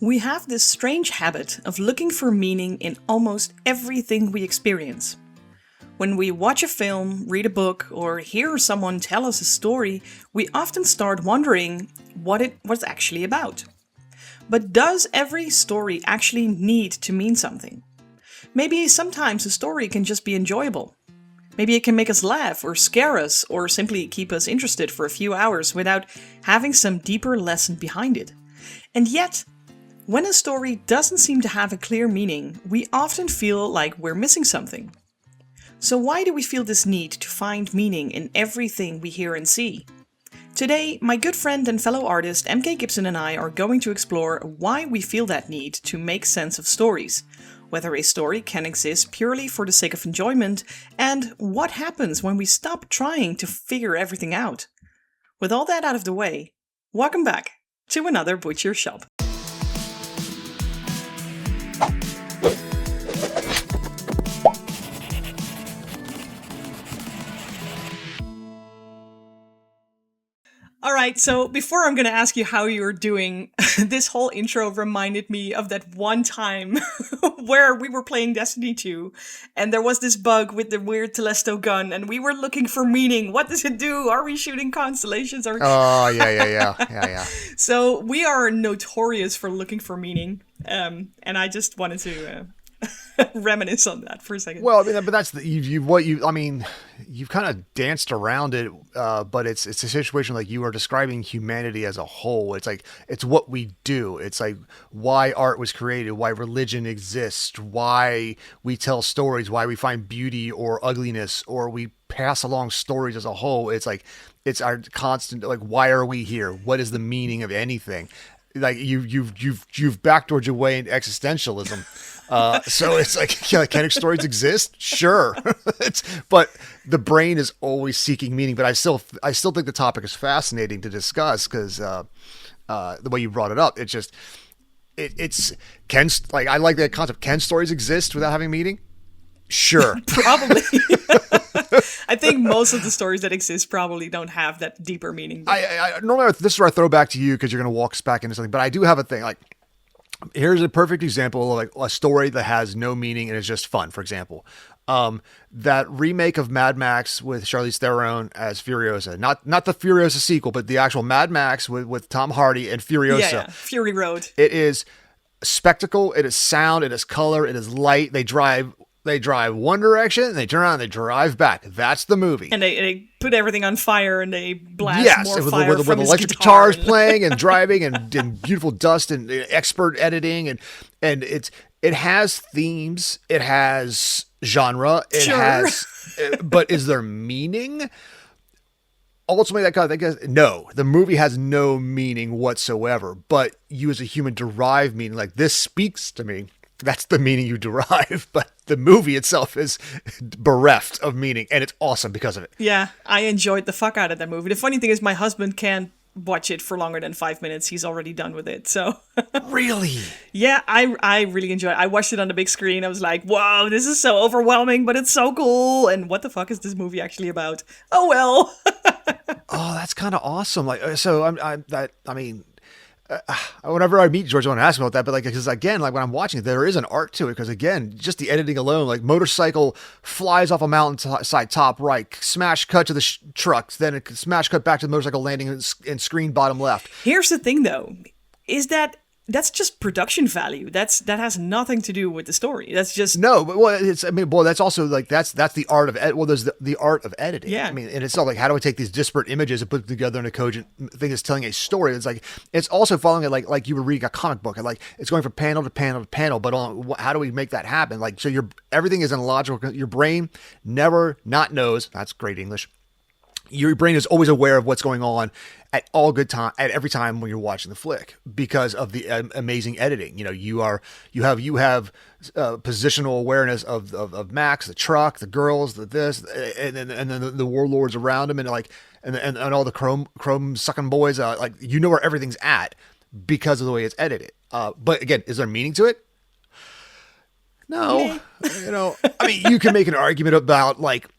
We have this strange habit of looking for meaning in almost everything we experience. When we watch a film, read a book, or hear someone tell us a story, we often start wondering what it was actually about. But does every story actually need to mean something? Maybe sometimes a story can just be enjoyable. Maybe it can make us laugh or scare us or simply keep us interested for a few hours without having some deeper lesson behind it. And yet, when a story doesn't seem to have a clear meaning, we often feel like we're missing something. So why do we feel this need to find meaning in everything we hear and see? Today, my good friend and fellow artist MK Gibson and I are going to explore why we feel that need to make sense of stories, whether a story can exist purely for the sake of enjoyment, and what happens when we stop trying to figure everything out. With all that out of the way, welcome back to another Butcher Shop. Alright, so before I'm going to ask you how you're doing, this whole intro reminded me of that one time where we were playing Destiny 2, and there was this bug with the weird Telesto gun, and we were looking for meaning. What does it do? Are we shooting constellations? Oh, yeah. So we are notorious for looking for meaning, and I just wanted to reminisce on that for a second. Well, I mean, but that's you've kind of danced around it, but it's a situation like you are describing humanity as a whole. It's like, it's what we do. It's like why art was created, why religion exists, why we tell stories, why we find beauty or ugliness, or we pass along stories as a whole. It's like, it's our constant, like, why are we here? What is the meaning of anything? Like you've backdoored your way into existentialism. So it's like, can stories exist? Sure. But the brain is always seeking meaning. But I still think the topic is fascinating to discuss because the way you brought it up, I like that concept. Can stories exist without having meaning? Sure. Probably. I think most of the stories that exist probably don't have that deeper meaning. I normally, this is where I throw back to you because you're going to walk us back into something. But I do have a thing. Like, here's a perfect example of like a story that has no meaning and is just fun. For example, that remake of Mad Max with Charlize Theron as Furiosa, not the Furiosa sequel, but the actual Mad Max with Tom Hardy and Furiosa. Yeah. Fury Road. It is spectacle. It is sound. It is color. It is light. They drive one direction, and they turn around and they drive back. That's the movie. And they put everything on fire, and they blast more fire with from his electric guitar. guitars playing and driving and beautiful dust and expert editing and it has themes. It has genre. It has, but is there meaning? Ultimately, no, the movie has no meaning whatsoever. But you, as a human, derive meaning. Like, this speaks to me. That's the meaning you derive, but the movie itself is bereft of meaning, and it's awesome because of it. Yeah, I enjoyed the fuck out of that movie. The funny thing is my husband can't watch it for longer than 5 minutes. He's already done with it, so... Really? Yeah, I really enjoyed it. I watched it on the big screen. I was like, wow, this is so overwhelming, but it's so cool, and what the fuck is this movie actually about? Oh, well. Oh, that's kind of awesome. Like, so whenever I meet George, I want to ask about that, but like, because again, like when I'm watching it, there is an art to it. Because again, just the editing alone, like motorcycle flies off a mountainside top right, smash cut to the truck, then a smash cut back to the motorcycle landing in screen bottom left. Here's the thing, though, is that's just production value. That has nothing to do with the story. That's just that's also like that's the art of there's the art of editing. Yeah. I mean, and it's not like, how do I take these disparate images and put them together in a cogent thing that's telling a story? It's like, it's also following it like you were reading a comic book, and like it's going from panel to panel to panel. But how do we make that happen? Like, so everything is in logical. Your brain never not knows. That's great English. Your brain is always aware of what's going on at every time when you're watching the flick, because of the amazing editing. You know, you have positional awareness of Max, the truck, the girls, and then the warlords around him, and like and all the chrome sucking boys. Like, you know where everything's at because of the way it's edited. But again, is there meaning to it? No. I mean, you can make an argument about like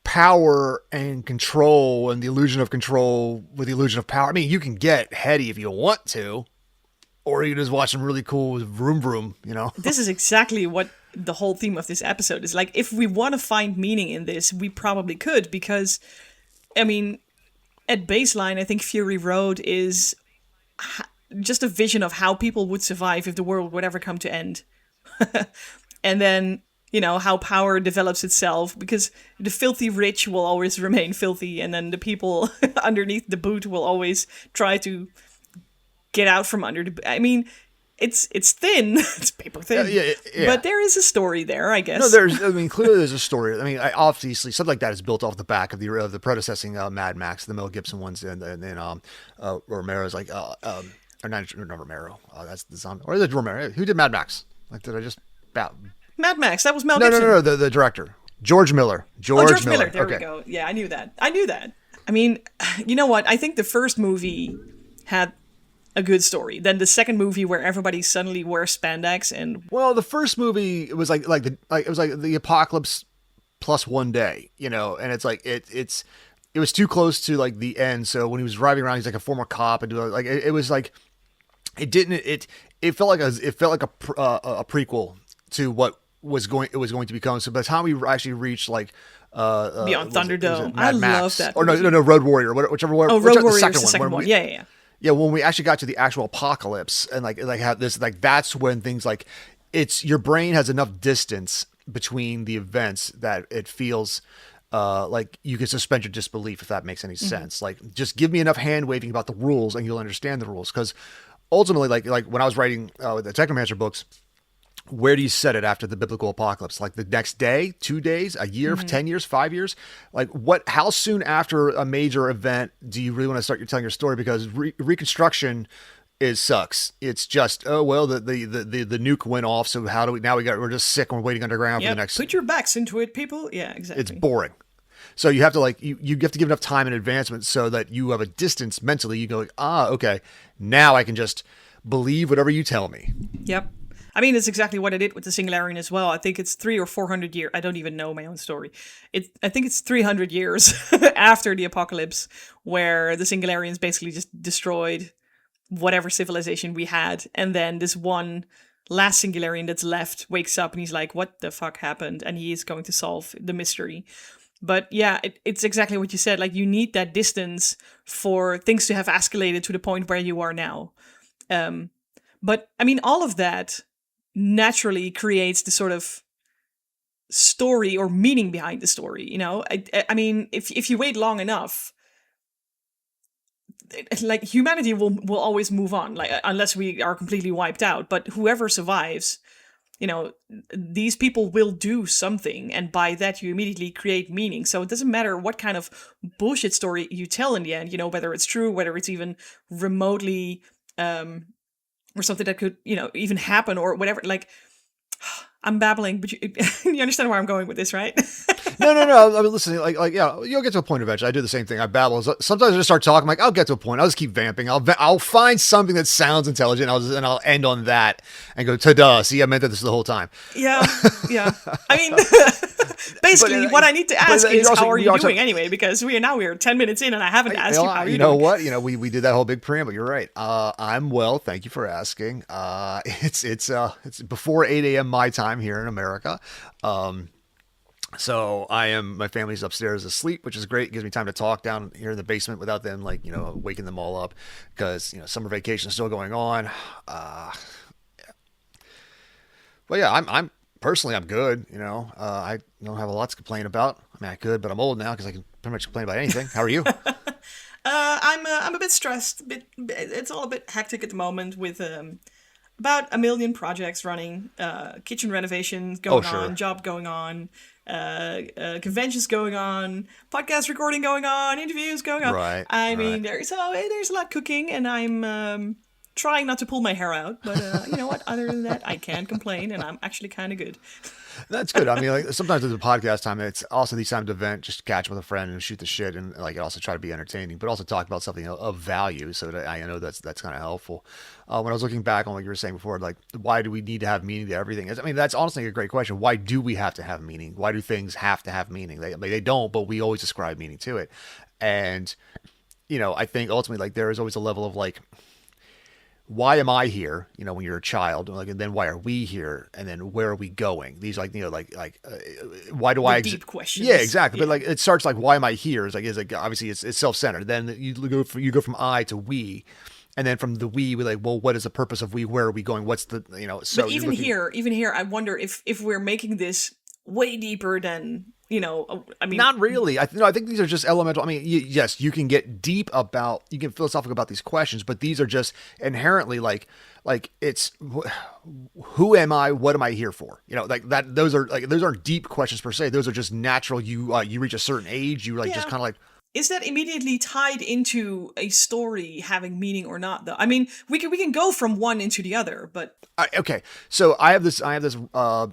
power and control and the illusion of control with the illusion of power. I mean, you can get heady if you want to. Or you can just watch some really cool vroom vroom, you know? This is exactly what the whole theme of this episode is. Like, if we want to find meaning in this, we probably could, because, I mean, at baseline, I think Fury Road is just a vision of how people would survive if the world would ever come to end. And then, you know, how power develops itself, because the filthy rich will always remain filthy, and then the people underneath the boot will always try to get out from under the... I mean, it's thin. It's paper thin. Yeah. But there is a story there, I guess. No, clearly there's a story. I mean, obviously something like that is built off the back of the predecessing Mad Max, the Mel Gibson ones, and Romero's like, or not Romero. That's the zombie. Or is it Romero? Who did Mad Max? Like, did I just... Mad Max, that was Mel Gibson. No, the director. George Miller. George Miller. There we go. Yeah, I knew that. I mean, you know what? I think the first movie had a good story. Then the second movie, where everybody suddenly wears spandex, and the first movie, it was like the apocalypse plus one day, you know, and it's like it was too close to like the end. So when he was driving around, he's like a former cop, and like it was like it felt like a prequel to what it was going to become. So by the time we actually reached like Beyond Thunderdome, I love that. Or no, Road Warrior, whichever one. Oh, Road Warrior is the second one. Yeah. Yeah, when we actually got to the actual apocalypse, and like have this, like, that's when things like, it's, your brain has enough distance between the events that it feels like you can suspend your disbelief, if that makes any sense. Like, just give me enough hand waving about the rules and you'll understand the rules. Because ultimately, like when I was writing the Technomancer books, where do you set it after the biblical apocalypse? Like the next day, 2 days, a year, 10 years, 5 years? Like how soon after a major event do you really want to start telling your story? Because Reconstruction sucks. It's just, oh, well, the nuke went off. So how do we're just sick and we're waiting underground for the next. Put your backs into it, people. Yeah, exactly. It's boring. So you have to you have to give enough time and advancement so that you have a distance mentally. You go, okay, now I can just believe whatever you tell me. Yep. I mean, it's exactly what I did with the Singularian as well. I think it's 300 or 400 years. I don't even know my own story. I think it's 300 years after the apocalypse, where the Singularians basically just destroyed whatever civilization we had. And then this one last Singularian that's left wakes up and he's like, what the fuck happened? And he is going to solve the mystery. But yeah, it's exactly what you said. Like, you need that distance for things to have escalated to the point where you are now. But I mean, all of that naturally creates the sort of story or meaning behind the story. You know, I mean, if you wait long enough, like, humanity will always move on, like, unless we are completely wiped out. But whoever survives, you know, these people will do something, and by that you immediately create meaning. So it doesn't matter what kind of bullshit story you tell in the end, you know, whether it's true, whether it's even remotely or something that could, you know, even happen or whatever. Like, I'm babbling, but you understand where I'm going with this, right? No. I mean, listening, like, yeah, you'll get to a point eventually. I do the same thing. I babble. Sometimes I just start talking. I'm like, I'll get to a point. I'll just keep vamping. I'll find something that sounds intelligent. And I'll end on that and go, ta-da. See, I meant that this the whole time. Yeah. I mean, basically, what I need to ask is, how are you doing anyway? Because we're 10 minutes in and I haven't asked you how you're doing. You know what? You know, we did that whole big preamble. You're right. I'm well. Thank you for asking. It's before 8 a.m. my time here in America. So my family's upstairs asleep, which is great. It gives me time to talk down here in the basement without them, like, you know, waking them all up, because, you know, summer vacation is still going on. But yeah, I'm personally, I'm good. You know, I don't have a lot to complain about. I mean, I could, but I'm old now because I can pretty much complain about anything. How are you? I'm a bit stressed. It's all a bit hectic at the moment with about 1 million projects running, kitchen renovations going on, job going on, conventions going on, podcast recording going on, interviews going on. Right. I mean, there's a lot cooking, and I'm trying not to pull my hair out. But you know what? Other than that, I can't complain, and I'm actually kind of good. That's good. I mean, like, sometimes with the podcast time, it's also these times to vent, just to catch with a friend and shoot the shit, and like also try to be entertaining, but also talk about something of value. So that I know that's kind of helpful. When I was looking back on what you were saying before, like, why do we need to have meaning to everything? I mean, that's honestly a great question. Why do we have to have meaning? Why do things have to have meaning? They don't, but we always ascribe meaning to it. And, you know, I think ultimately, like, there is always a level of, like, why am I here? You know, when you're a child, like, and then why are we here? And then where are we going? These like, you know, why do The I deep Yeah, questions. exactly. But Yeah. like, it starts like, why am I here? Is like obviously it's self-centered. Then you go from I to we, and then from the we like, well, what is the purpose of we? Where are we going? What's the, you know? But So you're looking. even here, I wonder if we're making this way deeper than, I mean, Not really. I think these are just elemental. I mean, yes, you can get deep about, you can philosophical about these questions, but these are just inherently like it's who am I? What am I here for? You know, like that. Those aren't deep questions per se. Those are just natural. You reach a certain age, you like just yeah. kind of like. Is that immediately tied into a story having meaning or not? Though, I mean, we can go from one into the other, but Okay, so I have this it's not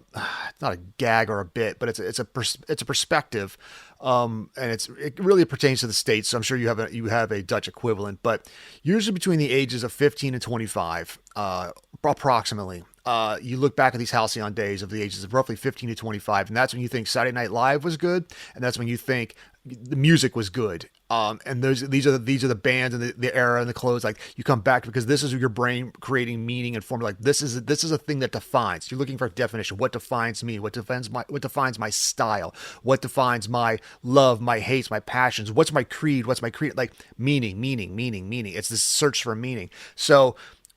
a gag or a bit, but it's a perspective, and it really pertains to the States. So I'm sure you have a Dutch equivalent, but usually between the ages of 15 and 25, approximately, you look back at these halcyon days of the ages of roughly 15 to 25, and that's when you think Saturday Night Live was good, and that's when you think the music was good. And these are the bands and the era and the clothes. Like, you come back because this is your brain creating meaning and form. Like, this is a thing that defines. You're looking for a definition. What defines me? What defines my style? What defines my love, my hates, my passions? What's my creed? What's my creed? Like, meaning, meaning, meaning, meaning. It's this search for meaning. So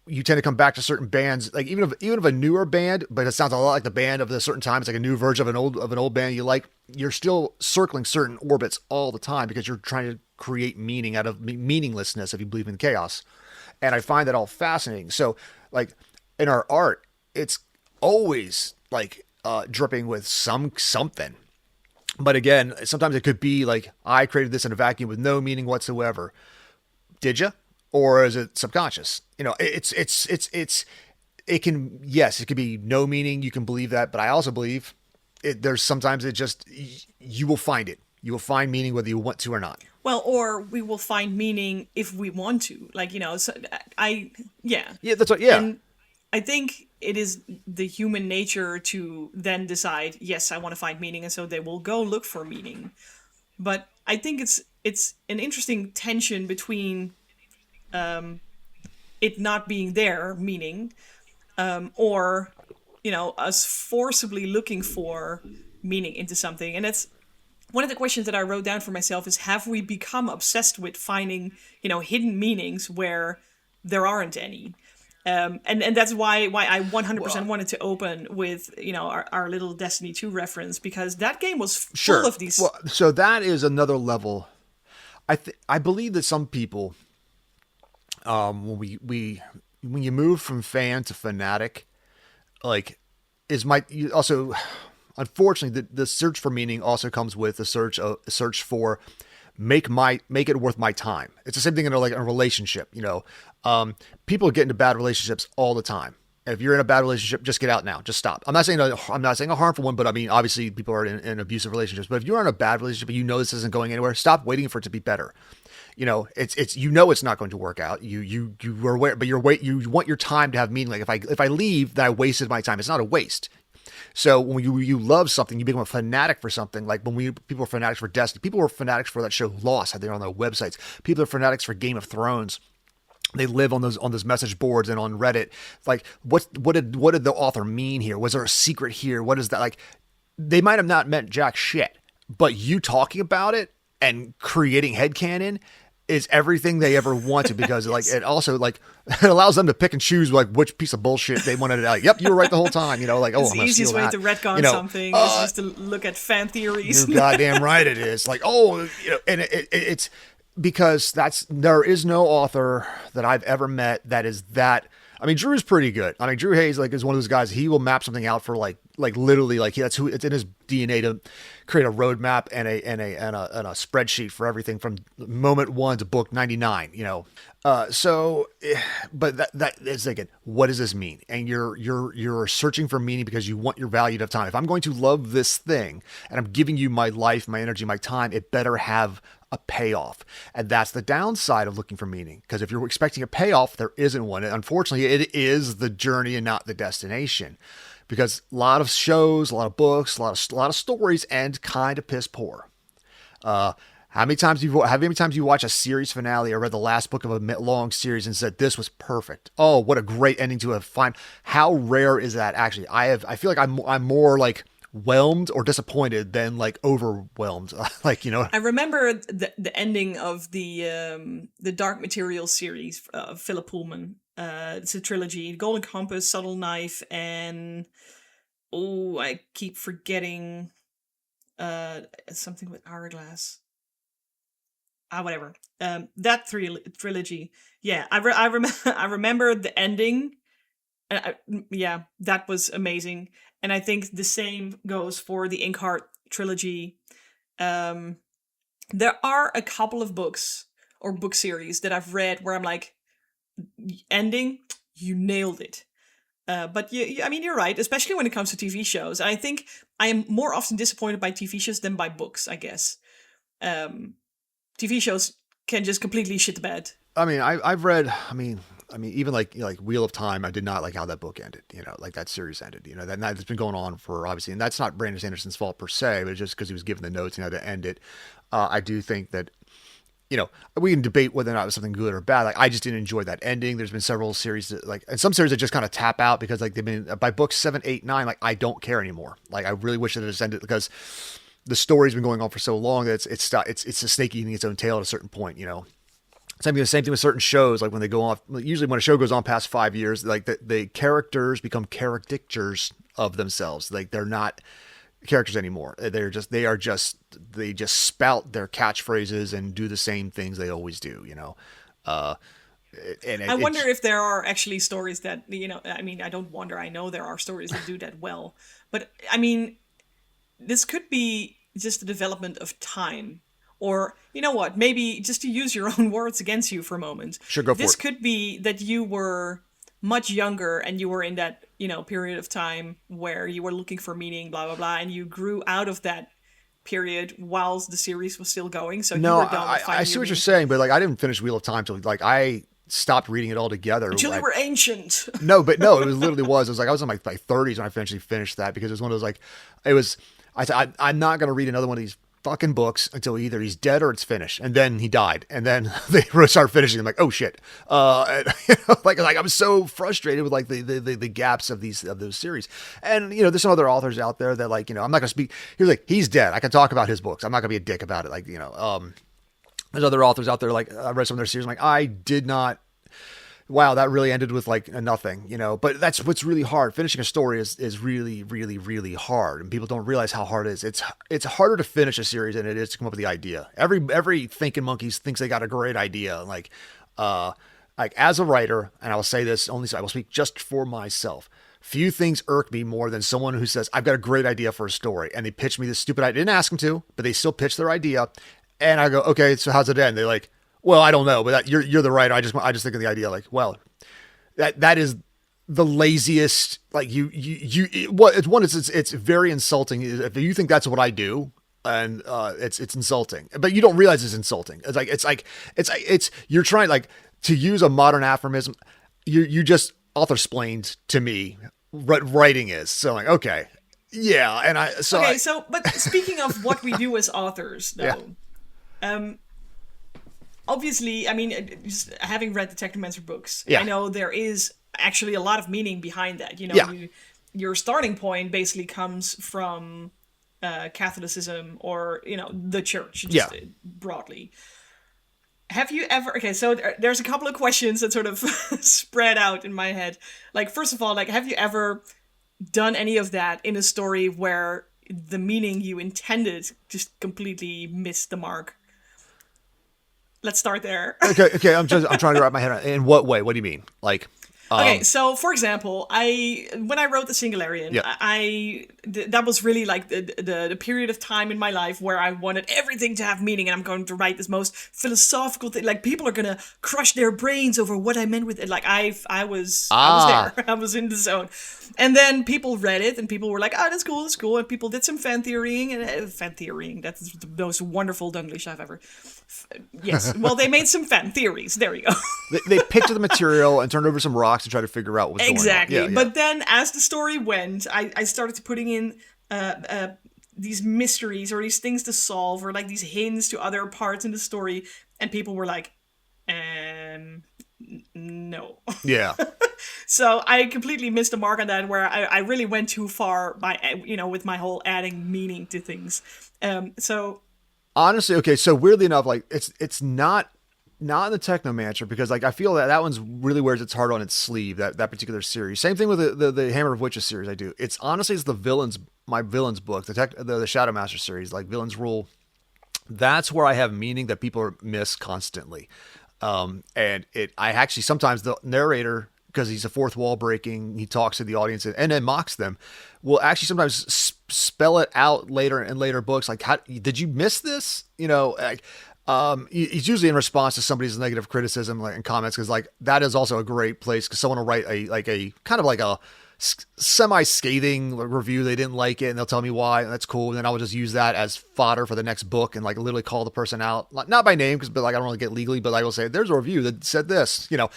you tend to come back to certain bands, like even if a newer band, but it sounds a lot like the band of a certain time. It's like a new version of an old band you like. You're still circling certain orbits all the time because you're trying to create meaning out of meaninglessness if you believe in chaos. And I find that all fascinating. So, like, in our art, it's always like dripping with something. But again, sometimes it could be like, I created this in a vacuum with no meaning whatsoever. Did you? Or is it subconscious? You know, it can, yes, it could be no meaning. You can believe that, but I also believe there's sometimes it just, you will find it. You will find meaning whether you want to or not. well, or we will find meaning if we want to. Like, so yeah. Yeah, that's what. Yeah, And I think it is the human nature to then decide, yes, I want to find meaning, and so they will go look for meaning. But I think it's an interesting tension between it not being there, meaning, or us forcibly looking for meaning into something. And it's one of the questions that I wrote down for myself is, have we become obsessed with finding hidden meanings where there aren't any? And that's why I 100% wanted to open with our little Destiny 2 reference, because that game was full sure. of these. Well, so that is another level. I believe that some people, when you move from fan to fanatic, like, you also, unfortunately, the search for meaning also comes with a search for make it worth my time. It's the same thing in a relationship. People get into bad relationships all the time. If you're in a bad relationship, just get out now. Just stop. I'm not saying a harmful one, but I mean, obviously people are in abusive relationships. But if you're in a bad relationship and this isn't going anywhere, stop waiting for it to be better. It's it's not going to work out. You were aware, but you want your time to have meaning. Like, if I leave, then I wasted my time. It's not a waste. So when you love something, you become a fanatic for something. Like, people were fanatics for Destiny. People were fanatics for that show Lost, had they on their websites. People are fanatics for Game of Thrones. They live on those message boards and on Reddit. Like, what did the author mean here? Was there a secret here? What is that? Like, they might have not meant jack shit, but you talking about it and creating headcanon is everything they ever wanted, because like, it also, like, it allows them to pick and choose like which piece of bullshit they wanted to, like, yep, you were right the whole time, like, oh, It's I'm the gonna easiest steal way that. to retcon something is just to look at fan theories. You're goddamn right it is. Like, oh, and it's because there is no author that I've ever met that is that. I mean, Drew's pretty good. I mean, Drew Hayes, like, is one of those guys. He will map something out for like literally, like, that's who, it's in his DNA to create a roadmap and a spreadsheet for everything from moment 1 to book 99. But that is thinking, what does this mean? And you're searching for meaning because you want your valued of time. If I'm going to love this thing and I'm giving you my life, my energy, my time, it better have a payoff. And that's the downside of looking for meaning, because if you're expecting a payoff, there isn't one. And unfortunately, it is the journey and not the destination, because a lot of shows, a lot of books, a lot of stories end kind of piss poor. How many times you watch a series finale or read the last book of a long series and said this was perfect? Oh, what a great ending to have find. How rare is that actually? I feel like I'm more like whelmed or disappointed than like overwhelmed. Like, you know. I remember the ending of the Dark Materials series of Philip Pullman. It's a trilogy: Golden Compass, Subtle Knife, and I keep forgetting something with Hourglass. Whatever. That trilogy. Yeah, I remember the ending. Yeah, that was amazing. And I think the same goes for the Inkheart trilogy. There are a couple of books or book series that I've read where I'm like, ending, you nailed it. But I mean, you're right, especially when it comes to TV shows. I think I am more often disappointed by TV shows than by books, I guess. TV shows can just completely shit the bed. I mean, I've read. I mean, even like Wheel of Time, I did not like how that book ended. You know, like that series ended. You know, that's been going on for obviously, and that's not Brandon Sanderson's fault per se, but it's just because he was given the notes and had to end it. I do think that, you know, we can debate whether or not it was something good or bad. Like, I just didn't enjoy that ending. There's been several series that, like, and some series that just kind of tap out because like they've been by books 7, 8, 9. Like, I don't care anymore. Like, I really wish that it had ended because the story's been going on for so long that it's a snake eating its own tail at a certain point. You know. The same thing with certain shows, like when they go off, usually when a show goes on past 5 years, like the characters become caricatures of themselves. Like, they're not characters anymore. They just spout their catchphrases and do the same things they always do, you know? I wonder if there are actually stories that, you know, I mean, I don't wonder, I know there are stories that do that well, but I mean, this could be just the development of time. Or, you know what, maybe just to use your own words against you for a moment. Sure, go for it. This could be that you were much younger and you were in that, you know, period of time where you were looking for meaning, blah, blah, blah, and you grew out of that period whilst the series was still going. So no, you were done with finding I see what you're saying, but like I didn't finish Wheel of Time till like I stopped reading it altogether. Until you were ancient. No, it was literally was. It was like I was in my 30s when I eventually finished that because it was one of those like, I'm not going to read another one of these fucking books until either he's dead or it's finished, and then he died, and then they start finishing. I'm like, oh shit, and, you know, like I'm so frustrated with like the gaps of those series. And you know, there's some other authors out there that like, you know, I'm not gonna speak. He's dead. I can talk about his books. I'm not gonna be a dick about it. Like, you know, there's other authors out there like I read some of their series. I'm like, I did not. Wow, that really ended with like nothing, you know, but that's what's really hard. Finishing a story is really, really, really hard. And people don't realize how hard it is. It's harder to finish a series than it is to come up with the idea. Every thinking monkey thinks they got a great idea. Like as a writer, and I will say this only, so I will speak just for myself. Few things irk me more than someone who says, I've got a great idea for a story. And they pitch me this stupid idea. I didn't ask them to, but they still pitch their idea. And I go, okay, so how's it end? They're like, well, I don't know, but you're the writer. I just think of the idea like, well, that is the laziest. Like it's very insulting. If you think that's what I do, and it's insulting, but you don't realize it's insulting. It's you're trying like to use a modern aphorism. You just author-splained to me what writing is. So like, okay, yeah, and but speaking of what we do as authors, though. Yeah. Obviously, I mean, just having read the Technomancer books, I know there is actually a lot of meaning behind that. You know, your starting point basically comes from Catholicism or, you know, the church, just broadly. Have you ever... Okay, so there's a couple of questions that sort of spread out in my head. Like, first of all, like, have you ever done any of that in a story where the meaning you intended just completely missed the mark? Let's start there. Okay. I'm trying to wrap my head around. In what way? What do you mean? Like, okay. So, for example, when I wrote the Singularian, that was really like the period of time in my life where I wanted everything to have meaning, and I'm going to write this most philosophical thing. Like, people are gonna crush their brains over what I meant with it. Like, I was there. I was in the zone. And then people read it, and people were like, "Oh, that's cool." And people did some fan theorying, and that's the most wonderful Dunglish I've ever. Yes, well, they made some fan theories. There you go. they picked the material and turned over some rocks to try to figure out what's exactly. going on. Yeah. But then, as the story went, I started putting in these mysteries or these things to solve or like these hints to other parts in the story, and people were like, no. Yeah. So I completely missed the mark on that, where I really went too far by with my whole adding meaning to things. So Honestly, okay, so weirdly enough, like it's not in the Technomancer, because like I feel that that one's really wears its heart on its sleeve, that particular series. Same thing with the Hammer of Witches series I do. It's honestly it's the villains my villains book, the Shadow Master series, like Villains Rule. That's where I have meaning that people miss constantly. And I actually sometimes the narrator, because he's a fourth wall breaking, he talks to the audience and then mocks them, will actually sometimes spell it out later in later books. Like, how did you miss this? You know, like, he's usually in response to somebody's negative criticism, like in comments, because like that is also a great place, because someone will write a kind of like a semi-scathing review. They didn't like it and they'll tell me why, and that's cool, and then I will just use that as fodder for the next book and like literally call the person out, not by name, because but like I don't really get legally, but I will say there's a review that said this, you know.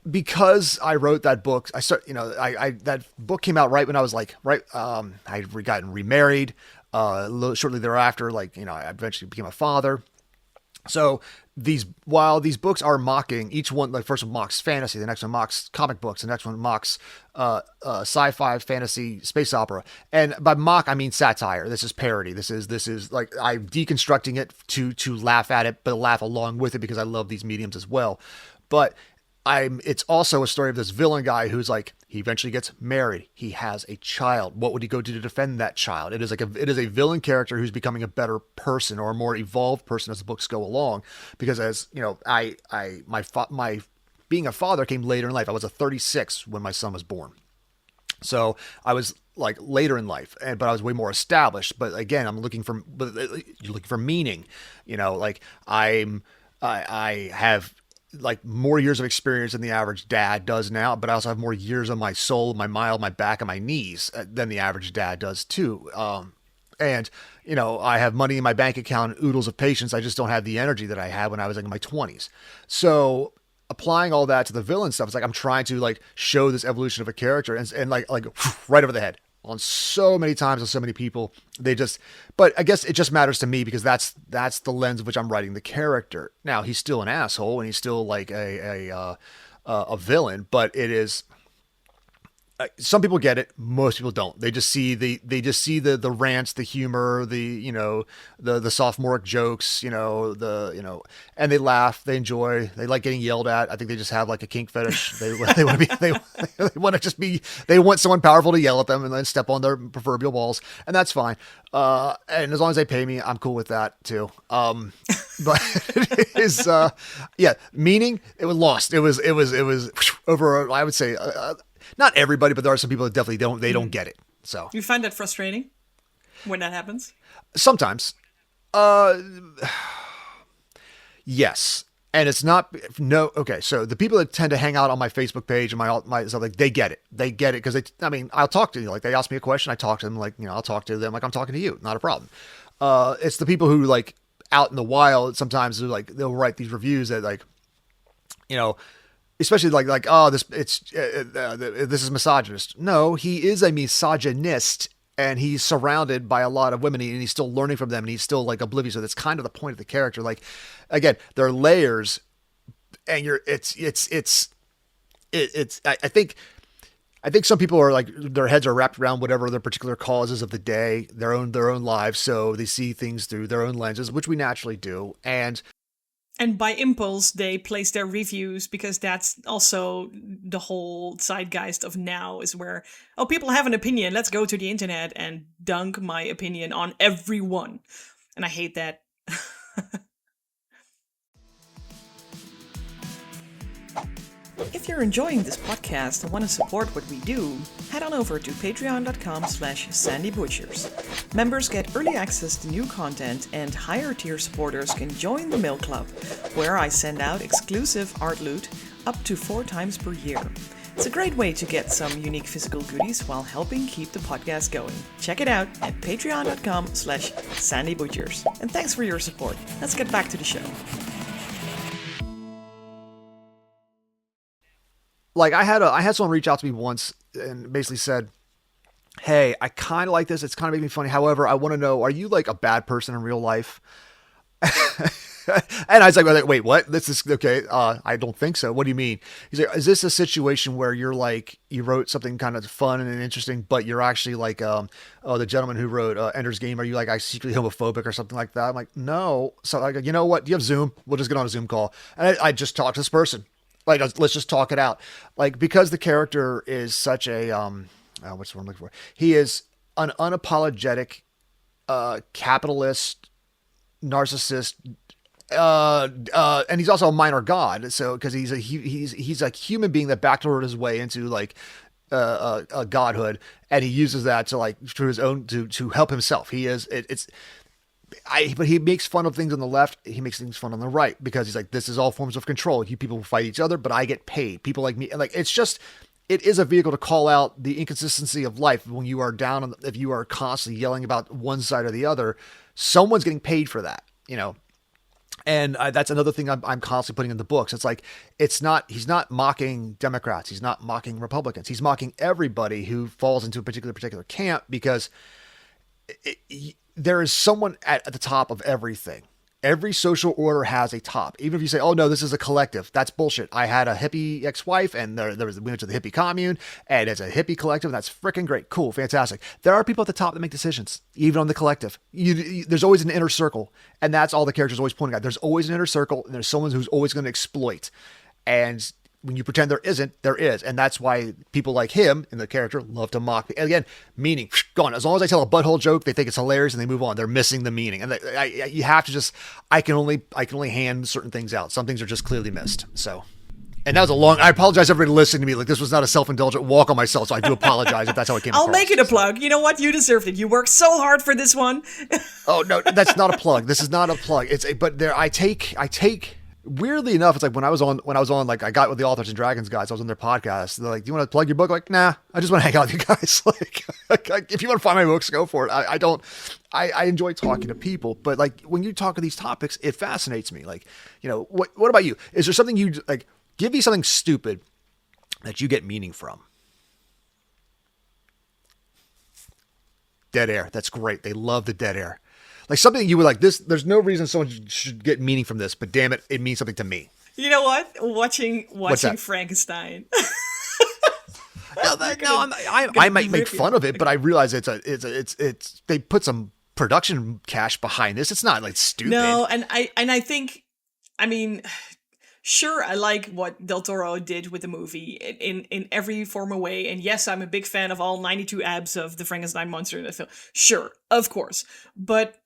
Because I wrote that book, I that book came out right when I was like I'd gotten remarried, shortly thereafter, like, you know, I eventually became a father. So while these books are mocking, each one, like first one mocks fantasy, the next one mocks comic books, the next one mocks sci-fi, fantasy, space opera. And by mock, I mean satire. This is parody. This is like I'm deconstructing it to laugh at it, but laugh along with it, because I love these mediums as well. But it's also a story of this villain guy who's like, he eventually gets married. He has a child. What would he go do to defend that child? It is a villain character who's becoming a better person, or a more evolved person as the books go along. Because as you know, my being a father came later in life. I was a 36 when my son was born. So I was like later in life, but I was way more established. But again, you're looking for meaning, you know, like I have like more years of experience than the average dad does now, but I also have more years on my soul, my mind, my back, and my knees than the average dad does too. And you know, I have money in my bank account, oodles of patience. I just don't have the energy that I had when I was like in my 20s. So applying all that to the villain stuff, it's like I'm trying to like show this evolution of a character, and like right over the head on so many times with so many people. But I guess it just matters to me because that's the lens of which I'm writing the character. Now he's still an asshole and he's still like a villain, but it is. Some people get it, most people don't. They just see the rants, the humor, the sophomoric jokes, and they laugh, they enjoy, they like getting yelled at. I think they just have like a kink fetish. They want to be they want someone powerful to yell at them and then step on their proverbial balls, and that's fine. And as long as they pay me, I'm cool with that too. But it is meaning it was lost. It was over. I would say. Not everybody, but there are some people that definitely don't get it. So you find that frustrating when that happens? Sometimes. Yes. And it's not, no. Okay. So the people that tend to hang out on my Facebook page and my stuff, like they get it. They get it. Cause I'll talk to you. Like they ask me a question. I talk to them like, I'll talk to them like I'm talking to you. Not a problem. It's the people who like out in the wild, sometimes they'll write these reviews that like, especially like oh this is misogynist. No, he is a misogynist, and he's surrounded by a lot of women, and he's still learning from them, and he's still like oblivious. So that's kind of the point of the character. Like again, there are layers, and I think some people are like their heads are wrapped around whatever their particular causes of the day, their own lives, so they see things through their own lenses, which we naturally do, And by impulse, they place their reviews because that's also the whole zeitgeist of now is where, oh, people have an opinion. Let's go to the internet and dunk my opinion on everyone. And I hate that. If you're enjoying this podcast and want to support what we do, head on over to patreon.com/sandybutchers. Members get early access to new content, and higher tier supporters can join the Mail Club, where I send out exclusive art loot up to 4 times per year. It's a great way to get some unique physical goodies while helping keep the podcast going. Check it out at patreon.com/sandybutchers. And thanks for your support. Let's get back to the show. Like I had someone reach out to me once and basically said, hey, I kind of like this. It's kind of making me funny. However, I want to know, are you like a bad person in real life? And I was like, wait, what? This is okay. I don't think so. What do you mean? He's like, is this a situation where you're like, you wrote something kind of fun and interesting, but you're actually like, the gentleman who wrote Ender's Game. Are you like, I secretly homophobic or something like that? I'm like, no. So I go, you know what? Do you have Zoom? We'll just get on a Zoom call. And I just talked to this person. Like, let's just talk it out. Like, because the character is such a, what's the word I'm looking for? He is an unapologetic, capitalist, narcissist, and he's also a minor god. So because he's a human being that backdoored his way into like a godhood, and he uses that to like to his own to help himself. He is it's but he makes fun of things on the left. He makes things fun on the right because he's like, this is all forms of control. You people fight each other, but I get paid. People like me, and like it's just. It is a vehicle to call out the inconsistency of life when you are down on if you are constantly yelling about one side or the other. Someone's getting paid for that, you know. And that's another thing I'm constantly putting in the books. It's like, he's not mocking Democrats. He's not mocking Republicans. He's mocking everybody who falls into a particular camp because there is someone at the top of everything. Every social order has a top. Even if you say, oh no, this is a collective, that's bullshit. I had a hippie ex-wife and we went to the hippie commune and it's a hippie collective and that's freaking great. Cool. Fantastic. There are people at the top that make decisions, even on the collective. There's always an inner circle, and that's all the characters always pointing at. There's always an inner circle and there's someone who's always going to exploit. And when you pretend there isn't, there is. And that's why people like him and the character love to mock. And again, meaning gone. As long as I tell a butthole joke, they think it's hilarious and they move on. They're missing the meaning. And you have to just, I can only hand certain things out. Some things are just clearly missed. So, and that was a long, I apologize everybody listening to me. Like, this was not a self-indulgent walk on myself. So I do apologize if that's how it came I'll across. make it a plug. You know what? You deserved it. You worked so hard for this one. Oh no, that's not a plug. This is not a plug. But there, I take, weirdly enough, it's like when I was on, like I got with the Authors and Dragons guys, I was on their podcast. They're like, do you want to plug your book? Like, nah, I just want to hang out with you guys. Like if you want to find my books, go for it. I enjoy talking to people, but like when you talk to these topics, it fascinates me. Like, you know, what about you? Is there something you like, give me something stupid that you get meaning from? Dead air. That's great. They love the dead air. Like something you would like this. There's no reason someone should get meaning from this, but damn it, it means something to me. You know what? Watching Frankenstein. I might make fun of it, but I realize it's they put some production cash behind this. It's not like stupid. No, and I think, I mean, sure, I like what Del Toro did with the movie in every form of way. And yes, I'm a big fan of all 92 abs of the Frankenstein monster in the film. Sure, of course. But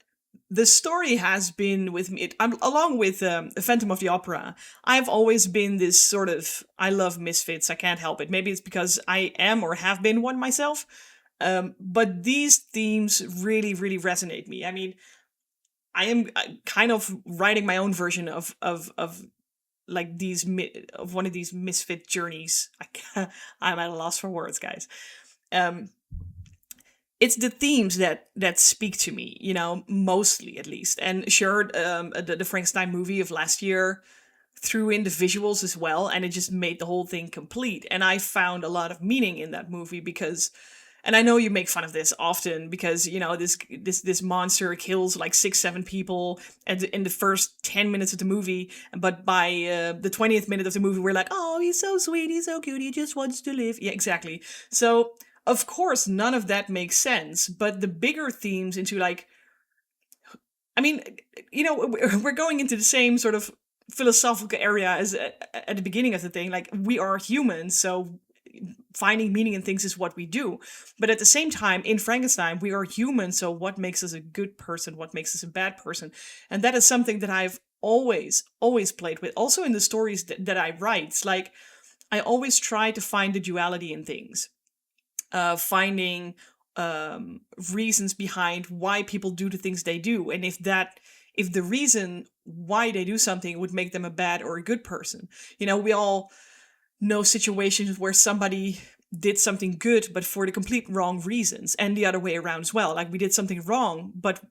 the story has been with me, along with Phantom of the Opera. I've always been this sort of, I love misfits, I can't help it. Maybe it's because I am or have been one myself. But these themes really, really resonate me. I mean, I am kind of writing my own version of like of one of these misfit journeys. I'm at a loss for words, guys. It's the themes that speak to me, you know, mostly at least. And sure, the Frankenstein movie of last year threw in the visuals as well, and it just made the whole thing complete. And I found a lot of meaning in that movie because, and I know you make fun of this often because, you know, this monster kills like 6-7 people in the first 10 minutes of the movie, but by the 20th minute of the movie, we're like, oh, he's so sweet, he's so cute, he just wants to live. Yeah, exactly. So of course, none of that makes sense, but the bigger themes into like, I mean, you know, we're going into the same sort of philosophical area as at the beginning of the thing. Like, we are humans, so finding meaning in things is what we do. But at the same time, in Frankenstein, we are human, so what makes us a good person? What makes us a bad person? And that is something that I've always played with. Also in the stories that I write, it's like, I always try to find the duality in things. Finding reasons behind why people do the things they do, and if the reason why they do something would make them a bad or a good person. You know, we all know situations where somebody did something good but for the complete wrong reasons, and the other way around as well. Like, we did something wrong, but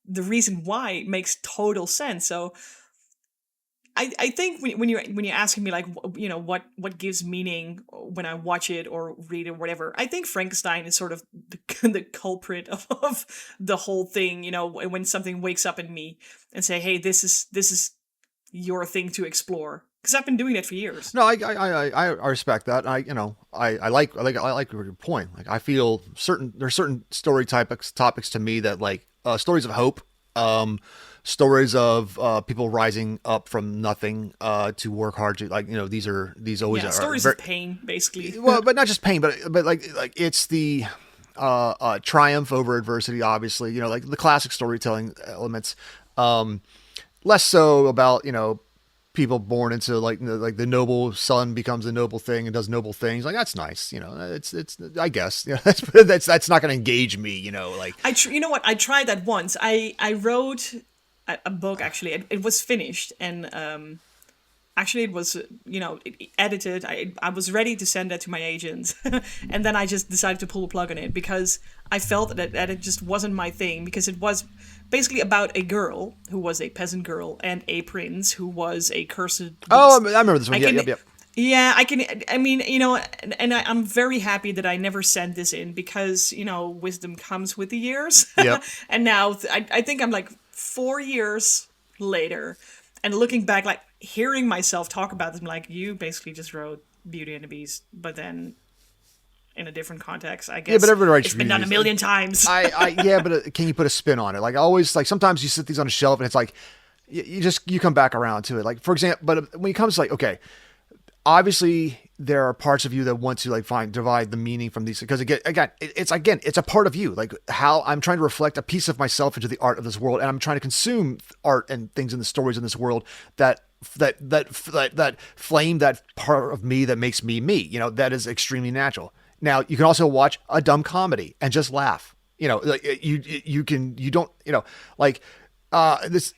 the reason why makes total sense. So I think when you're asking me like what gives meaning when I watch it or read it or whatever, I think Frankenstein is sort of the culprit of the whole thing. When something wakes up in me and say, hey, this is your thing to explore, because I've been doing that for years. No, I respect that. I like your point. Like I feel there's certain story topics to me that like stories of hope, stories of people rising up from nothing to work hard to like these always Yeah, are stories very of pain, basically. well, but not just pain, but like it's the triumph over adversity. Obviously, like the classic storytelling elements. Less so about people born into like the noble son becomes a noble thing and does noble things. Like that's nice, it's I guess that's not going to engage me, like You know what? I tried that once. I wrote a book. Actually, it was finished, and actually it was edited. I was ready to send that to my agent, and then I just decided to pull the plug on it because I felt that it just wasn't my thing, because it was basically about a girl who was a peasant girl and a prince who was a cursed oh, beast. I remember this one. I Yeah, can, yep, yep. yeah, I can. I mean, I'm very happy that I never sent this in, because wisdom comes with the years. Yep. And now I think I'm like 4 years later, and looking back, like hearing myself talk about this, I'm like, you basically just wrote Beauty and the Beast, but then in a different context. I Yeah, but guess everybody writes it's been done a reviews. million times. Yeah, but can you put a spin on it? Like I always, like sometimes you sit these on a shelf and it's like you come back around to it. Like for example, but when it comes to like okay, obviously there are parts of you that want to like divide the meaning from these, because it's a part of you, like how I'm trying to reflect a piece of myself into the art of this world, and I'm trying to consume art and things in the stories in this world that flame that part of me that makes me me. That is extremely natural. Now you can also watch a dumb comedy and just laugh. Like you don't like this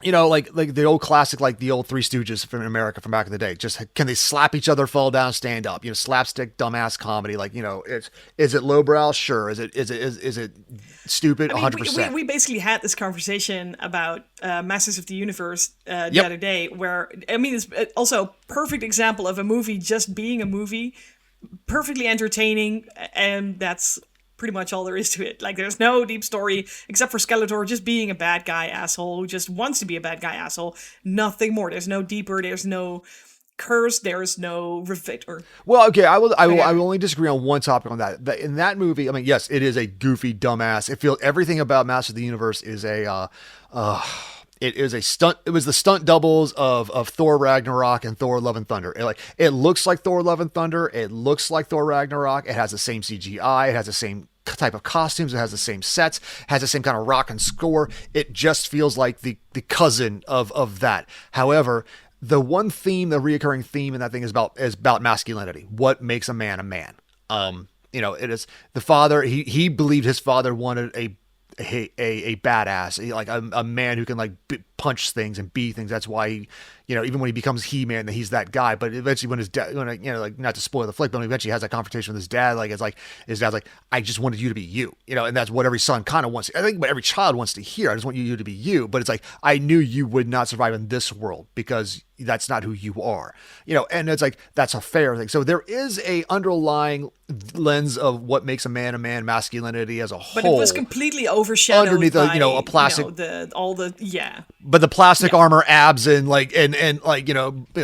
like the old classic, like the old Three Stooges from America from back in the day. Just can they slap each other, fall down, stand up? Slapstick, dumbass comedy. Like is it lowbrow? Sure. Is it stupid? I mean, 100%. we basically had this conversation about Masters of the Universe the Yep. other day, where I mean, it's also a perfect example of a movie just being a movie, perfectly entertaining, and that's pretty much all there is to it. Like, there's no deep story except for Skeletor just being a bad guy asshole who just wants to be a bad guy asshole. Nothing more. There's no deeper. There's no curse. There's no revenge. Or Well, okay, I will whatever. only disagree on one topic on that. In that movie, I mean, yes, it is a goofy dumbass. It feels everything about Master of the Universe is it is a stunt. It was the stunt doubles of Thor Ragnarok and Thor Love and Thunder. It looks like Thor Love and Thunder. It looks like Thor Ragnarok. It has the same CGI. It has the same type of costumes. It has the same sets. Has the same kind of rock and score. It just feels like the cousin of that. However, the one theme, the reoccurring theme in that thing is about masculinity. What makes a man a man? It is the father. He believed his father wanted a badass, like a man who can like punch things and beat things. That's why even when he becomes He-Man, that he's that guy. But eventually, when his dad, like not to spoil the flick, but when he eventually has that confrontation with his dad, like it's like his dad's like, I just wanted you to be you, and that's what every son kind of wants. I think what every child wants to hear. I just want you to be you. But it's like I knew you would not survive in this world because that's not who you are, and it's like that's a fair thing. So there is a underlying lens of what makes a man, masculinity as a But whole. it was completely overshadowed Underneath by, a plastic, yeah. but the plastic Yeah. armor, abs, and like and like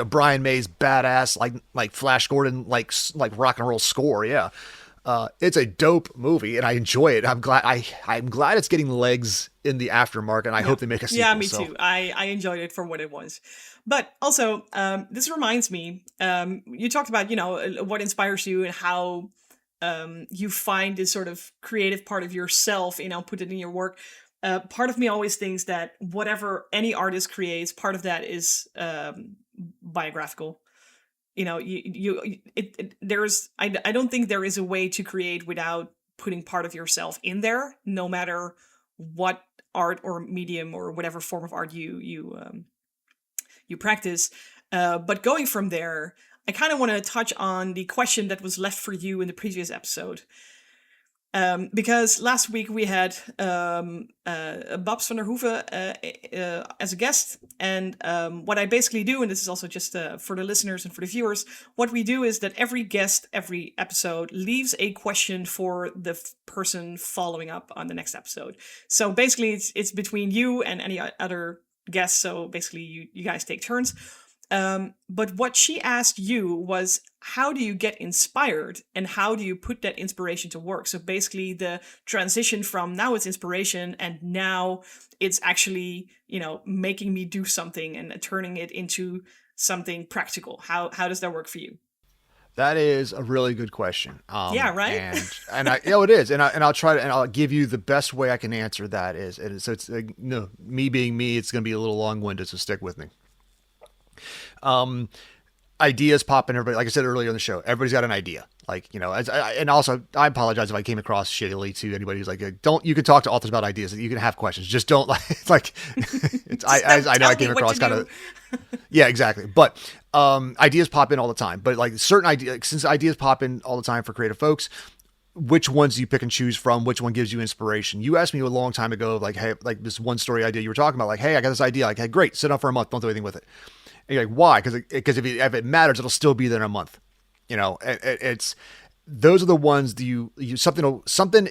Brian May's badass like Flash Gordon like rock and roll score. Yeah, it's a dope movie and I enjoy it. I'm glad it's getting legs in the aftermarket, and I hope they make a sequel. Yeah, me too. I enjoyed it for what it was. But also, this reminds me, you talked about, what inspires you and how you find this sort of creative part of yourself, put it in your work. Part of me always thinks that whatever any artist creates, part of that is biographical. I don't think there is a way to create without putting part of yourself in there, no matter what art or medium or whatever form of art you practice. But going from there, I kind of want to touch on the question that was left for you in the previous episode. Because last week we had Babs van der Hoeven as a guest. And what I basically do, and this is also just for the listeners and for the viewers, what we do is that every guest, every episode, leaves a question for the person following up on the next episode. So basically, it's between you and any other guests. So basically, you guys take turns. But what she asked you was, how do you get inspired and how do you put that inspiration to work? So basically the transition from now it's inspiration and now it's actually, making me do something and turning it into something practical. How does that work for you? That is a really good question. Yeah, right? And I, it is, and I'll try to, and I'll give you the best way I can answer that so it's no, me being me, it's going to be a little long winded, so stick with me. Ideas pop in everybody. Like I said earlier in the show, everybody's got an idea. Like, and also I apologize if I came across shittily to anybody who's like, don't, you can talk to authors about ideas. You can have questions. Just don't I know I came across kind of, yeah, exactly. But, ideas pop in all the time, but like certain ideas, since ideas pop in all the time for creative folks, which ones do you pick and choose from? Which one gives you inspiration? You asked me a long time ago, like, hey, like this one story idea you were talking about, like, hey, I got this idea. Like, hey, great, sit down for a month, don't do anything with it. And you're like, why? Because if it matters, it'll still be there in a month. It's those are the ones that you something.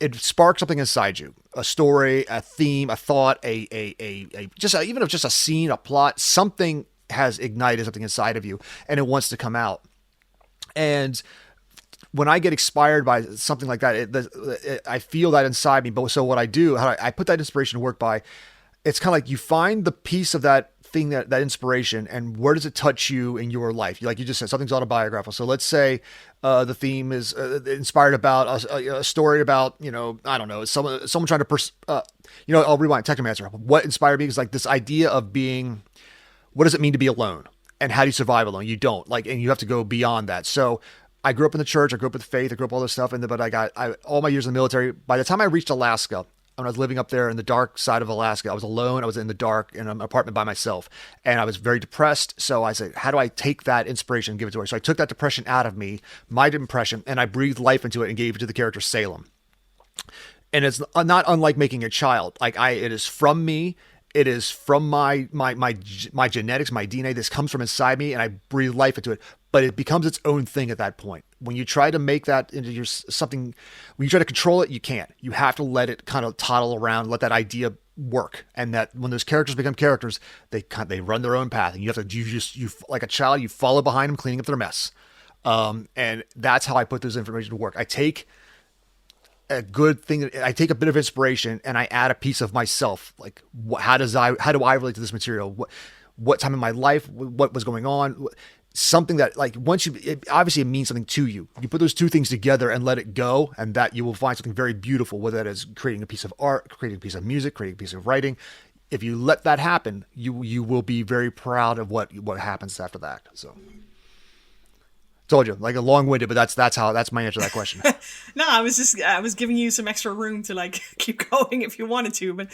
It sparks something inside you, a story, a theme, a thought, even if just a scene, a plot, something has ignited something inside of you, and it wants to come out. And when I get inspired by something like that, I feel that inside me. But so what I do, how I put that inspiration to work by, it's kind of like you find the piece of that thing, that inspiration, and where does it touch you in your life? Like you just said, something's autobiographical. So let's say the theme is inspired about a story about, I don't know, someone trying to, I'll rewind, Technomancer. What inspired me is like this idea of being, what does it mean to be alone? And how do you survive alone? You don't, and you have to go beyond that. So I grew up in the church, I grew up with faith, I grew up all this stuff, but all my years in the military. By the time I reached Alaska, when I was living up there in the dark side of Alaska, I was alone. I was in the dark in an apartment by myself, and I was very depressed. So I said, how do I take that inspiration and give it to her? So I took that depression out of me, my depression, and I breathed life into it and gave it to the character Salem. And it's not unlike making a child. It is from me. It is from my genetics, my DNA. This comes from inside me, and I breathe life into it. But it becomes its own thing at that point. When you try to make that into something, when you try to control it, you can't. You have to let it kind of toddle around, let that idea work. And that when those characters become characters, they run their own path, and you have to you like a child, you follow behind them, cleaning up their mess. And that's how I put this information to work. I take a good thing. I take a bit of inspiration and I add a piece of myself. Like, how do I relate to this material? What time in my life? What was going on? Something that, like, obviously it means something to you. You put those two things together and let it go, and that you will find something very beautiful, whether that is creating a piece of art, creating a piece of music, creating a piece of writing. If you let that happen, you will be very proud of what happens after that. So told you, like, a long-winded, but that's my answer to that question. No, I was giving you some extra room to like keep going if you wanted to, but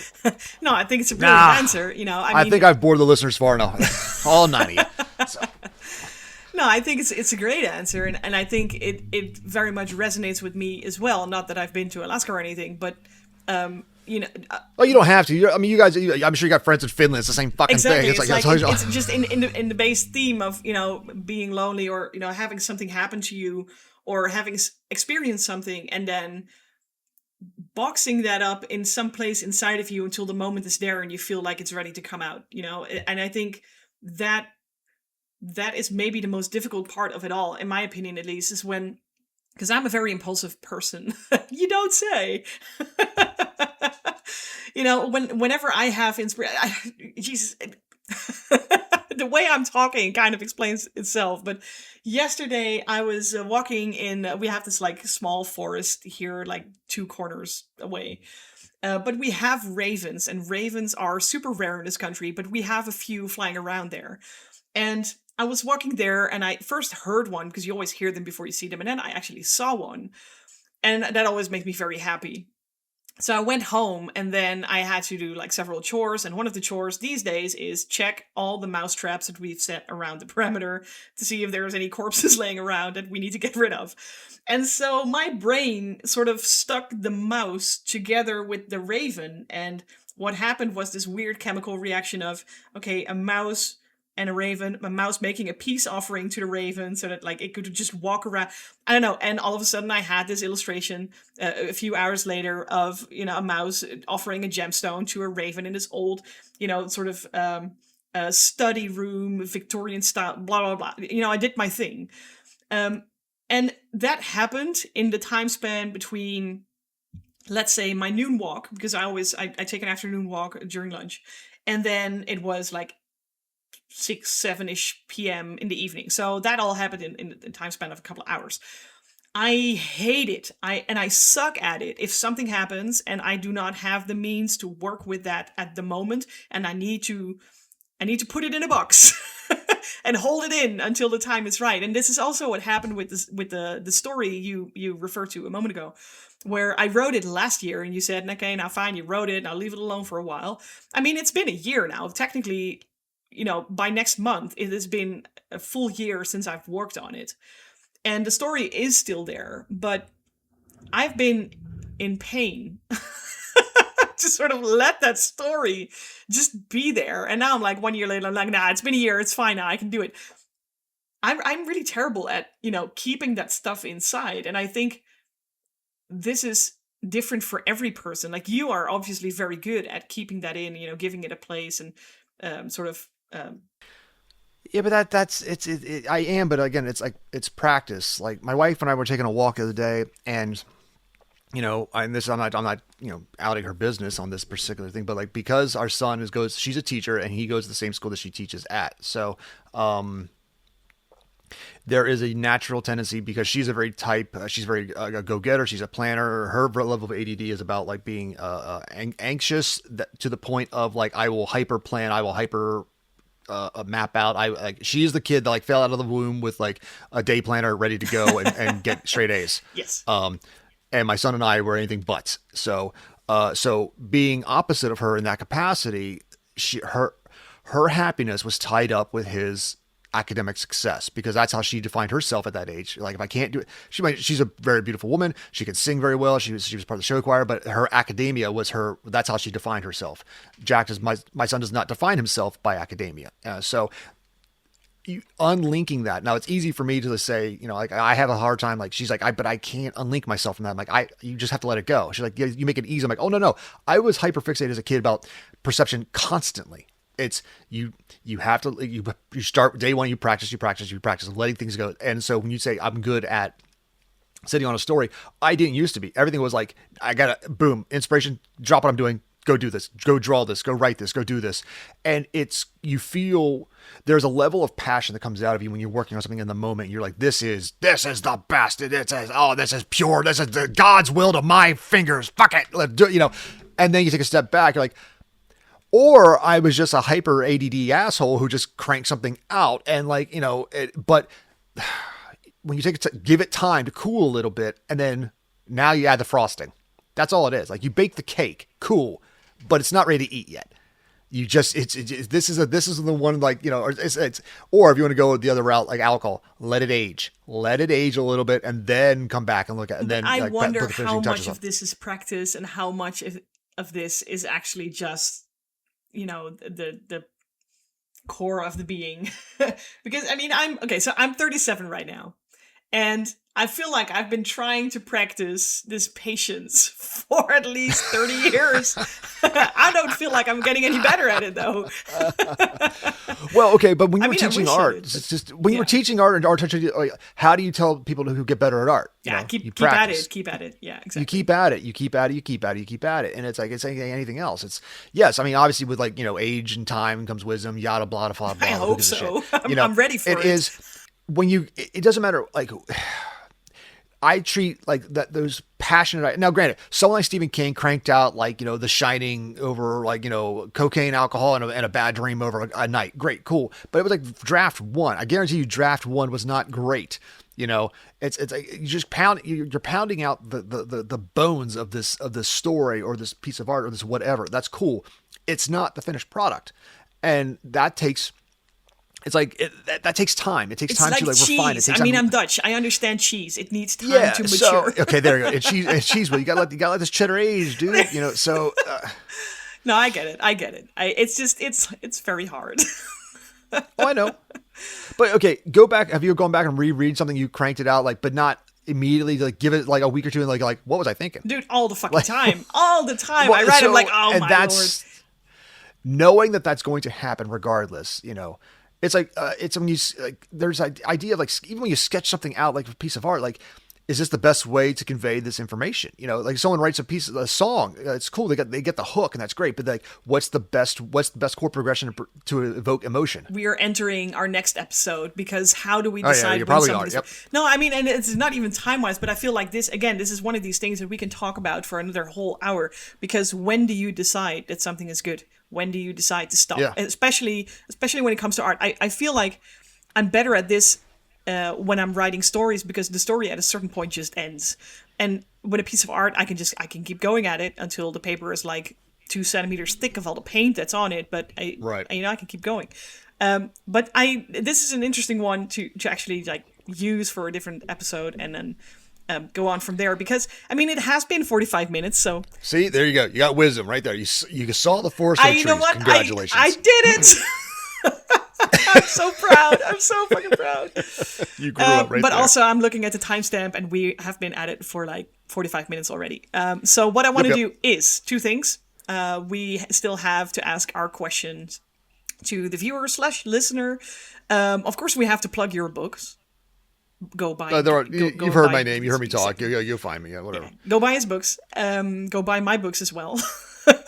no, I think it's a brilliant answer. I think I've bored the listeners far enough. All 90. So. No, I think it's a great answer, and I think it very much resonates with me as well. Not that I've been to Alaska or anything, but well, you don't have to. You guys. I'm sure you got friends in Finland. It's the same fucking exactly. thing. It's just in the base theme of being lonely, or having something happen to you, or having experienced something, and then boxing that up in some place inside of you until the moment is there and you feel like it's ready to come out. And I think that is maybe the most difficult part of it all, in my opinion, at least, is when, because I'm a very impulsive person. You don't say. Whenever I have inspiration, Jesus, the way I'm talking kind of explains itself. But yesterday I was walking in, we have this like small forest here, like 2 corners away. But we have ravens, and ravens are super rare in this country, but we have a few flying around there. And I was walking there, and I first heard one, because you always hear them before you see them, and then I actually saw one. And that always makes me very happy. So I went home and then I had to do like several chores. And one of the chores these days is check all the mouse traps that we've set around the perimeter to see if there's any corpses laying around that we need to get rid of. And so my brain sort of stuck the mouse together with the raven. And what happened was this weird chemical reaction of, okay, a mouse and a mouse making a peace offering to the raven so that like it could just walk around. I don't know. And all of a sudden I had this illustration a few hours later of, a mouse offering a gemstone to a raven in this old, sort of study room, Victorian style, blah, blah, blah. I did my thing. And that happened in the time span between, let's say, my noon walk, because I take an afternoon walk during lunch. And then it was like 6, 7-ish p.m. in the evening. So that all happened in the time span of a couple of hours. I hate it. I suck at it. If something happens and I do not have the means to work with that at the moment, and I need to put it in a box and hold it in until the time is right. And this is also what happened with the story you referred to a moment ago, where I wrote it last year and you said, okay, now fine, you wrote it, I'll leave it alone for a while. I mean, it's been a year now. Technically, by next month, it has been a full year since I've worked on it. And the story is still there, but I've been in pain to sort of let that story just be there. And now I'm like 1 year later, I'm like, nah, it's been a year. It's fine now. I can do it. I'm really terrible at, keeping that stuff inside. And I think this is different for every person. Like you are obviously very good at keeping that in, giving it a place and sort of, Yeah, but that's I am, but again, it's practice. Like my wife and I were taking a walk the other day, and I'm not outing her business on this particular thing, but like because our son she's a teacher and he goes to the same school that she teaches at, so there is a natural tendency because she's a very she's very a go-getter, she's a planner. Her level of ADD is about like being anxious to the point of like I will hyper plan, I will hyper map out. She's the kid that like fell out of the womb with like a day planner ready to go and get straight A's. Yes. And my son and I were anything but. So being opposite of her in that capacity, her happiness was tied up with his academic success because that's how she defined herself at that age. Like if I can't do it, she's a very beautiful woman. She can sing very well. She was part of the show choir, but her academia was that's how she defined herself. My son does not define himself by academia. So unlinking that. Now it's easy for me to say, like I have a hard time. Like she's like, but I can't unlink myself from that. I'm like, you just have to let it go. She's like, yeah, you make it easy. I'm like, oh no. I was hyper fixated as a kid about perception constantly. It's you have to, you start day one, you practice, letting things go. And so when you say I'm good at sitting on a story, I didn't used to be. Everything was like, I gotta, boom, inspiration, drop what I'm doing, go do this, go draw this, go write this, go do this. And you feel there's a level of passion that comes out of you when you're working on something in the moment. You're like, this is the best. This is pure. This is the God's will to my fingers. Fuck it. Let's do it, And then you take a step back. You're like, or I was just a hyper ADD asshole who just cranked something out and like, but when you give it time to cool a little bit and then now you add the frosting. That's all it is. Like you bake the cake, cool, but it's not ready to eat yet. You just, this is the one like, or if you want to go the other route, like alcohol, let it age a little bit and then come back and look at it. And then I wonder how much of this is practice and how much of this is actually just, the core of the being. Because I mean, I'm 37 right now. And I feel like I've been trying to practice this patience for at least 30 years. I don't feel like I'm getting any better at it, though. Well, okay, but when you were teaching art, it's just when you were teaching art and art teaching, like, how do you tell people who get better at art? Yeah, keep at it. Yeah, exactly. You keep at it, and it's like it's anything else. It's yes, I mean, obviously with like age and time comes wisdom, yada blah blah blah. I hope so. I'm ready for it. It is when it doesn't matter like I treat like that those passionate. Now, granted, someone like Stephen King cranked out like The Shining over like cocaine, alcohol, and a bad dream over a night. Great, cool, but it was like draft one. I guarantee you, draft one was not great. It's like you just you're pounding out the bones of this story or this piece of art or this whatever. That's cool. It's not the finished product, and that takes. It's like that takes time. It takes time to cheese. Refine it. I'm Dutch. I understand cheese. It needs time to mature. So, okay, there you go. It's cheese. Well, you gotta let this cheddar age, dude. So. No, I get it. It's very hard. Oh, I know. But okay, go back. Have you gone back and reread something you cranked it out but not immediately give it like a week or two and like what was I thinking? Dude, all the fucking time. All the time. Well, I read it like, oh my lord. Knowing that that's going to happen regardless, it's like it's when you there's an idea of like even when you sketch something out like a piece of art, like is this the best way to convey this information? Like someone writes a song, it's cool. They get the hook and that's great. But like, what's the best chord progression to evoke emotion? We are entering our next episode because how do we decide? Oh, yeah, you probably are. Yep. No, I mean, and it's not even time wise, but I feel like this is one of these things that we can talk about for another whole hour. Because when do you decide that something is good? When do you decide to stop? Yeah. Especially when it comes to art. I feel like I'm better at this when I'm writing stories because the story at a certain point just ends. And with a piece of art, I can keep going at it until the paper is like 2 centimeters thick of all the paint that's on it. But I can keep going. But this is an interesting one to actually like use for a different episode and then go on from there because I mean it has been 45 minutes. So see, there you go. You got wisdom right there. You saw the forest. You know what? Congratulations. I did it. I'm so proud. I'm so fucking proud. You grew up right but there. Also, I'm looking at the timestamp, and we have been at it for like 45 minutes already. So what I want to do is 2 things. We still have to ask our questions to the viewer/listener. Of course, we have to plug your books. Go buy. You've heard my name. You heard me talk. You'll find me. Yeah, whatever. Yeah. Go buy his books. Go buy my books as well.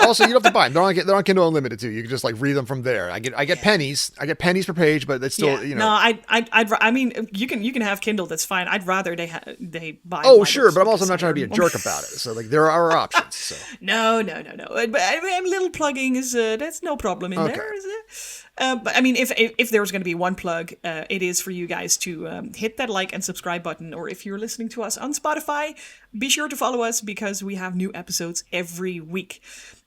Also, you don't have to buy them. They're on Kindle Unlimited too. You can just like read them from there. I get pennies. I get pennies per page, but it's still No, I mean you can have Kindle. That's fine. I'd rather they buy. Oh, sure, but I'm also not trying to be a jerk about it. So like there are options. So no. But I mean, little plugging is that's no problem in there, is it? But I mean, if there was going to be one plug, it is for you guys to hit that like and subscribe button. Or if you're listening to us on Spotify, be sure to follow us because we have new episodes every week.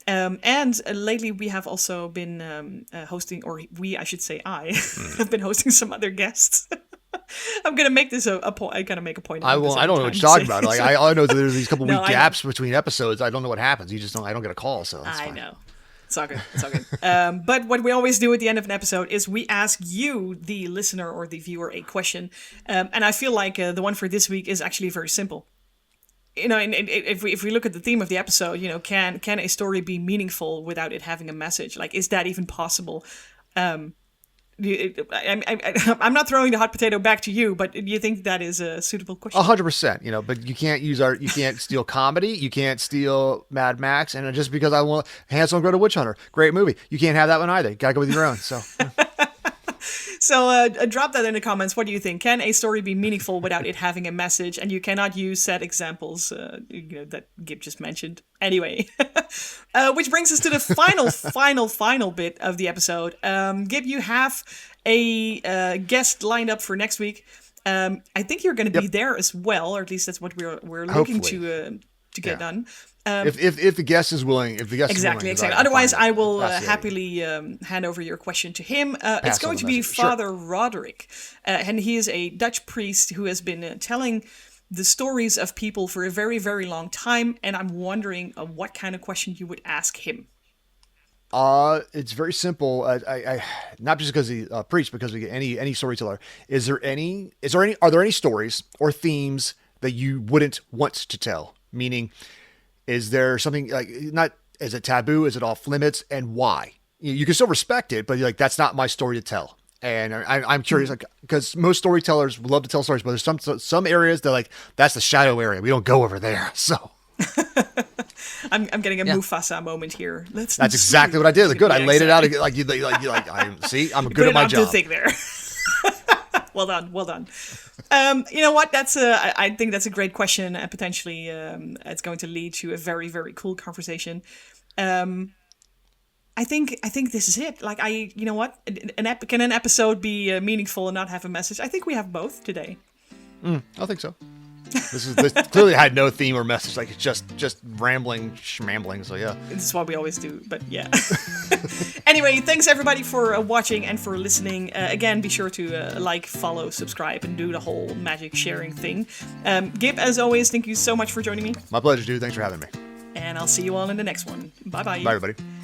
And lately we have also been hosting, or I should say I, have been hosting some other guests. I'm gonna make this a point. I gotta make a point. I don't know what you're talking about. Like I know that there's these couple week gaps between episodes. I don't know what happens. I don't get a call, so that's fine. I know. It's all good. But what we always do at the end of an episode is we ask you, the listener or the viewer, a question. And I feel like the one for this week is actually very simple. And if we look at the theme of the episode, can a story be meaningful without it having a message? Like, is that even possible? I'm not throwing the hot potato back to you, but do you think that is a suitable question? 100%. But you can't you can't steal comedy. You can't steal Mad Max. And just because I want Hansel and Gretel Witch Hunter, great movie, you can't have that one either. You gotta go with your own. So. So drop that in the comments. What do you think? Can a story be meaningful without it having a message? And you cannot use said examples that Gib just mentioned. Anyway, which brings us to the final bit of the episode. Gib, you have a guest lined up for next week. I think you're going to be there as well, or at least that's what we're looking to get done. If the guest is willing, exactly. Otherwise, I will happily hand over your question to him. It's going to be Father Roderick, and he is a Dutch priest who has been telling the stories of people for a very, very long time. And I'm wondering what kind of question you would ask him. It's very simple. I not just because he preached, because we get any storyteller. Are there any stories or themes that you wouldn't want to tell? Meaning, is there something is it taboo? Is it off limits? And why? You can still respect it, but that's not my story to tell. And I'm curious, because most storytellers love to tell stories, but there's some areas that that's the shadow area. We don't go over there. So I'm getting a Mufasa moment here. That's exactly what I did. Good. I laid it out. I'm good at my job. There. Well done, well done. You know what? I think that's a great question, and potentially it's going to lead to a very, very cool conversation. I think this is it. Like you know what? Can an episode be meaningful and not have a message? I think we have both today. I think so. This clearly had no theme or message. Like it's just rambling, schmambling. So yeah, This is what we always do. But yeah. Anyway, thanks everybody for watching and for listening. Again, be sure to like, follow, subscribe, and do the whole magic sharing thing. Gib, as always, thank you so much for joining me. my pleasure, dude. Thanks for having me. And I'll see you all in the next one. Bye bye. Bye, everybody.